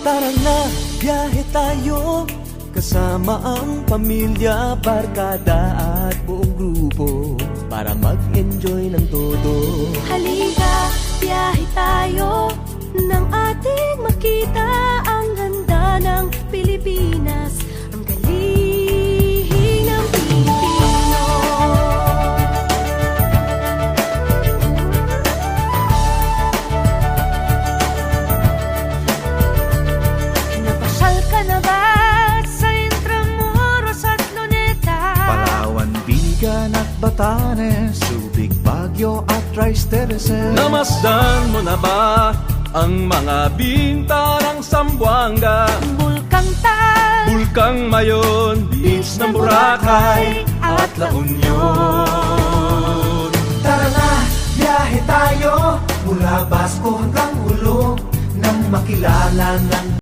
Tara na, biyahe tayo, kasama ang pamilya, barkada at buong grupo, para mag-enjoy ng todo. Halika, biyahe tayo, nang ating makita ang ganda ng Pilipinas, ang galing ng Pilipino. Napasyal ka na ba sa Intramuros at Luneta? Palawan, Vigan at Batanes, Subic, Baguio at Rice Terraces. Namasdan mo na ba ang mga bintarang Zamboanga, Bulkang Tal, Bulkang Mayon, Beach ng Boracay at La Union? Tara na, biyahe tayo, mula Basco hanggang Ulo, nang makilala ng